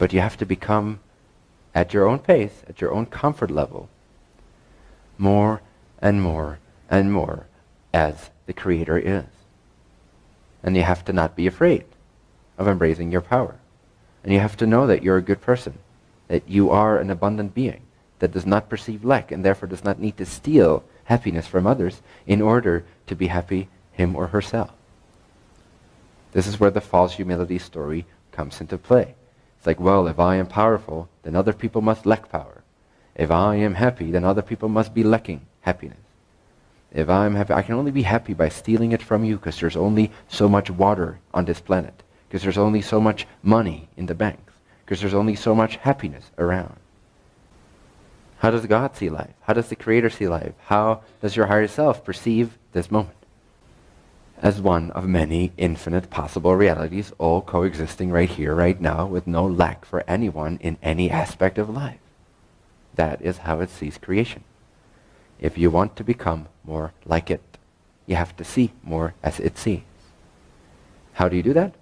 But you have to become, at your own pace, at your own comfort level, more and more and more as the Creator is. And you have to not be afraid of embracing your power. And you have to know that you're a good person, that you are an abundant being that does not perceive lack and therefore does not need to steal happiness from others in order to be happy him or herself. This is where the false humility story comes into play. It's like, well, if I am powerful, then other people must lack power. If I am happy, then other people must be lacking happiness. If I'm happy, I can only be happy by stealing it from you because there's only so much water on this planet, because there's only so much money in the banks, because there's only so much happiness around. How does God see life? How does the Creator see life? How does your higher self perceive this moment? As one of many infinite possible realities, all coexisting right here, right now, with no lack for anyone in any aspect of life. That is how it sees creation. If you want to become more like it, you have to see more as it sees. How do you do that?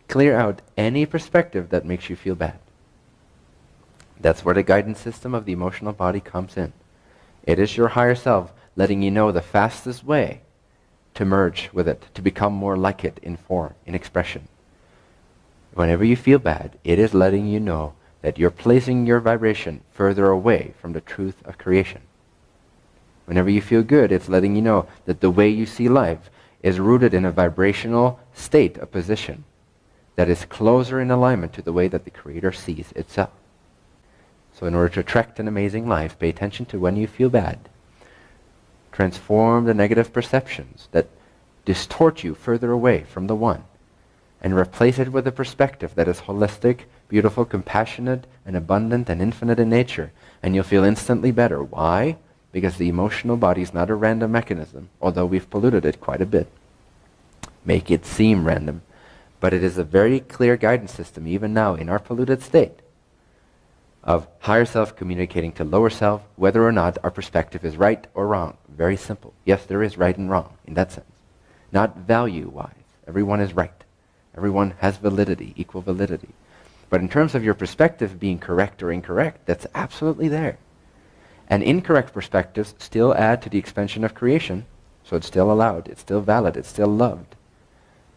Clear out any perspective that makes you feel bad. That's where the guidance system of the emotional body comes in. It is your higher self letting you know the fastest way to merge with it, to become more like it in form, in expression. Whenever you feel bad, it is letting you know that you're placing your vibration further away from the truth of creation. Whenever you feel good, it's letting you know that the way you see life is rooted in a vibrational state, a position that is closer in alignment to the way that the Creator sees itself. So in order to attract an amazing life, pay attention to when you feel bad. Transform the negative perceptions that distort you further away from the One, and replace it with a perspective that is holistic, beautiful, compassionate, and abundant and infinite in nature, and you'll feel instantly better. Why? Because the emotional body is not a random mechanism, although we've polluted it quite a bit. Make it seem random. But it is a very clear guidance system, even now in our polluted state, of higher self communicating to lower self, whether or not our perspective is right or wrong. Very simple. Yes, there is right and wrong in that sense. Not value-wise. Everyone is right. Everyone has validity, equal validity. But in terms of your perspective being correct or incorrect, that's absolutely there. And incorrect perspectives still add to the expansion of creation, so it's still allowed, it's still valid, it's still loved.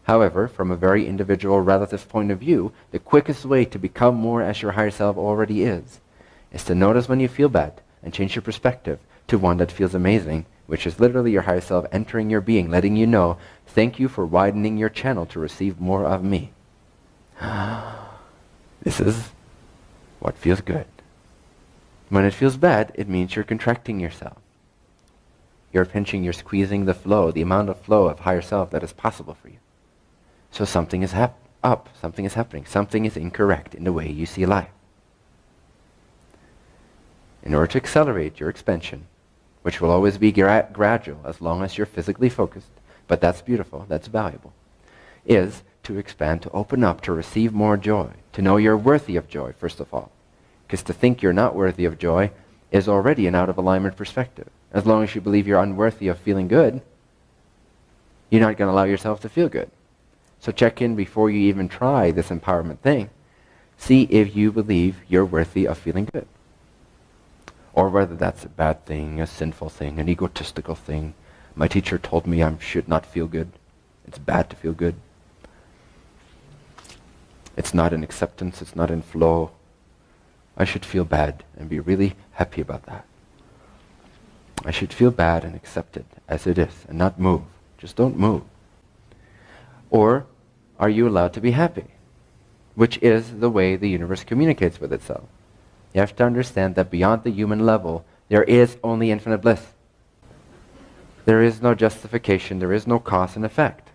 However, from a very individual relative point of view, the quickest way to become more as your higher self already is to notice when you feel bad and change your perspective to one that feels amazing, which is literally your higher self entering your being, letting you know, thank you for widening your channel to receive more of me. This is what feels good. When it feels bad, it means you're contracting yourself. You're pinching, you're squeezing the flow, the amount of flow of higher self that is possible for you. So something is something is happening, something is incorrect in the way you see life. In order to accelerate your expansion, which will always be gradual as long as you're physically focused, but that's beautiful, that's valuable, is to expand, to open up, to receive more joy, to know you're worthy of joy, first of all. Because to think you're not worthy of joy is already an out-of-alignment perspective. As long as you believe you're unworthy of feeling good, you're not going to allow yourself to feel good. So check in before you even try this empowerment thing. See if you believe you're worthy of feeling good. Or whether that's a bad thing, a sinful thing, an egotistical thing. My teacher told me I should not feel good. It's bad to feel good. It's not in acceptance, it's not in flow. I should feel bad and be really happy about that. I should feel bad and accept it as it is and not move. Just don't move. Or are you allowed to be happy? Which is the way the universe communicates with itself. You have to understand that beyond the human level, there is only infinite bliss. There is no justification, there is no cause and effect.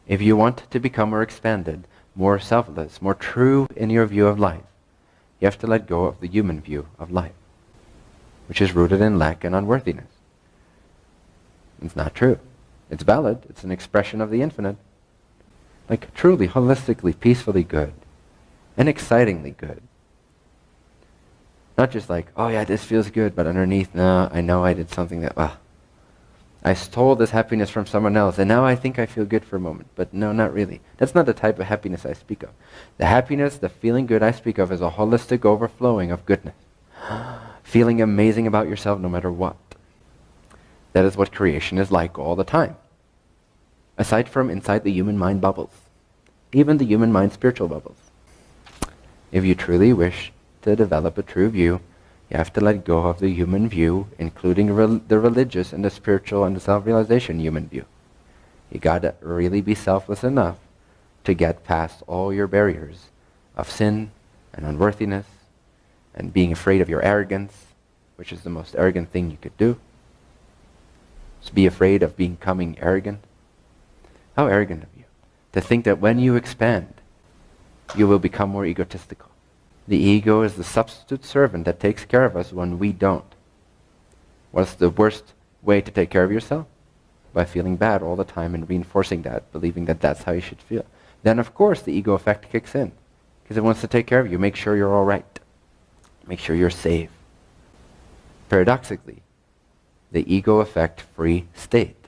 If you want to become more expanded, more selfless, more true in your view of life, you have to let go of the human view of life, which is rooted in lack and unworthiness. It's not true. It's valid. It's an expression of the infinite. Like truly, holistically, peacefully good. And excitingly good. Not just like, oh yeah, this feels good, but underneath, no, I know I did something that, I stole this happiness from someone else, and now I think I feel good for a moment. But no, not really. That's not the type of happiness I speak of. The happiness, the feeling good I speak of is a holistic overflowing of goodness. Feeling amazing about yourself no matter what. That is what creation is like all the time. Aside from inside the human mind bubbles. Even the human mind spiritual bubbles. If you truly wish to develop a true view, you have to let go of the human view, including the religious and the spiritual and the self-realization human view. You gotta really be selfless enough to get past all your barriers of sin and unworthiness and being afraid of your arrogance, which is the most arrogant thing you could do. Just be afraid of becoming arrogant. How arrogant of you to think that when you expand, you will become more egotistical. The ego is the substitute servant that takes care of us when we don't. What's the worst way to take care of yourself? By feeling bad all the time and reinforcing that, believing that that's how you should feel. Then of course the ego effect kicks in, because it wants to take care of you, make sure you're all right, make sure you're safe. Paradoxically, the ego effect-free state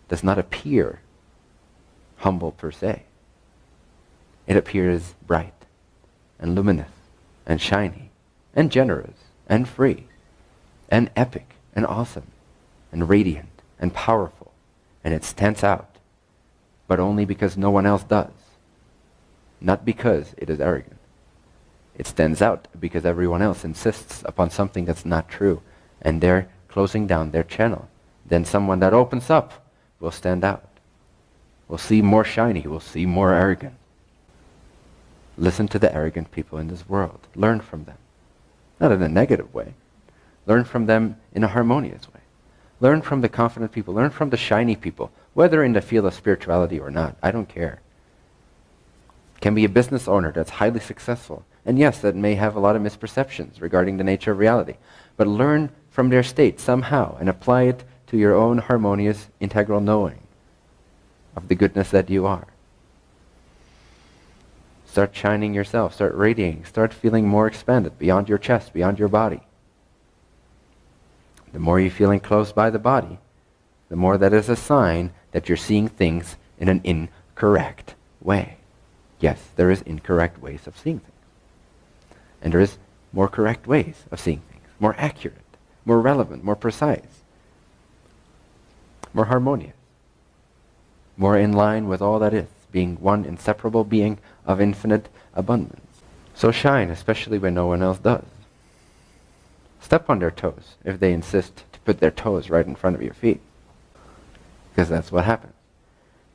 does not appear humble per se. It appears bright and luminous and shiny and generous and free and epic and awesome and radiant and powerful, and it stands out, but only because no one else does, not because it is arrogant. It stands out because everyone else insists upon something that's not true, and they're closing down their channel. Then someone that opens up will stand out. We'll see more shiny, we'll see more arrogant. Listen to the arrogant people in this world. Learn from them. Not in a negative way. Learn from them in a harmonious way. Learn from the confident people. Learn from the shiny people. Whether in the field of spirituality or not, I don't care. Can be a business owner that's highly successful. And yes, that may have a lot of misperceptions regarding the nature of reality. But learn from their state somehow and apply it to your own harmonious, integral knowing of the goodness that you are. Start shining yourself, start radiating, start feeling more expanded beyond your chest, beyond your body. The more you feel enclosed by the body, the more that is a sign that you're seeing things in an incorrect way. Yes, there is incorrect ways of seeing things. And there is more correct ways of seeing things, more accurate, more relevant, more precise, more harmonious, more in line with all that is, being one inseparable being of infinite abundance. So shine, especially when no one else does. Step on their toes if they insist to put their toes right in front of your feet. Because that's what happens.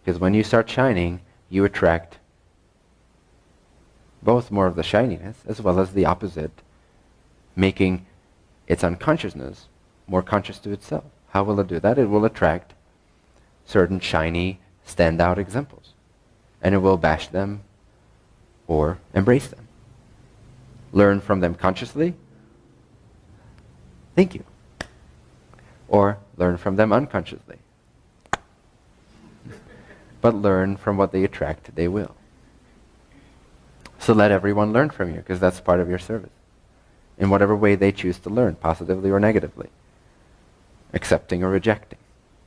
Because when you start shining, you attract both more of the shininess as well as the opposite, making its unconsciousness more conscious to itself. How will it do that? It will attract certain shiny, standout examples. And it will bash them or embrace them. Learn from them consciously. Thank you. Or learn from them unconsciously. But learn from what they attract, they will. So let everyone learn from you, because that's part of your service. In whatever way they choose to learn, positively or negatively. Accepting or rejecting.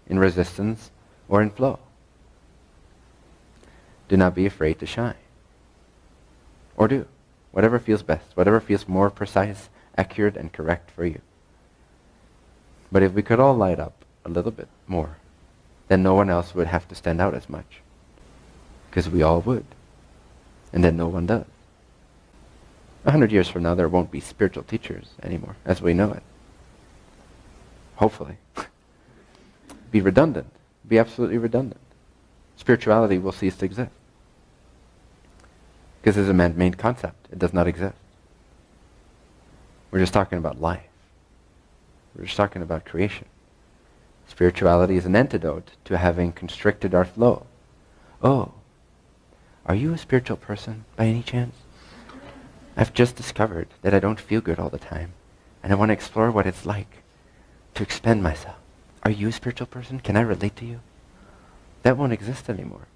In resistance or in flow. Do not be afraid to shine. Or do. Whatever feels best. Whatever feels more precise, accurate, and correct for you. But if we could all light up a little bit more, then no one else would have to stand out as much. Because we all would. And then no one does. 100 years from now, there won't be spiritual teachers anymore, as we know it. Hopefully. Be redundant. Be absolutely redundant. Spirituality will cease to exist. Because it's a man-made concept. It does not exist. We're just talking about life. We're just talking about creation. Spirituality is an antidote to having constricted our flow. Oh, are you a spiritual person by any chance? I've just discovered that I don't feel good all the time, and I want to explore what it's like to expand myself. Are you a spiritual person? Can I relate to you? That won't exist anymore.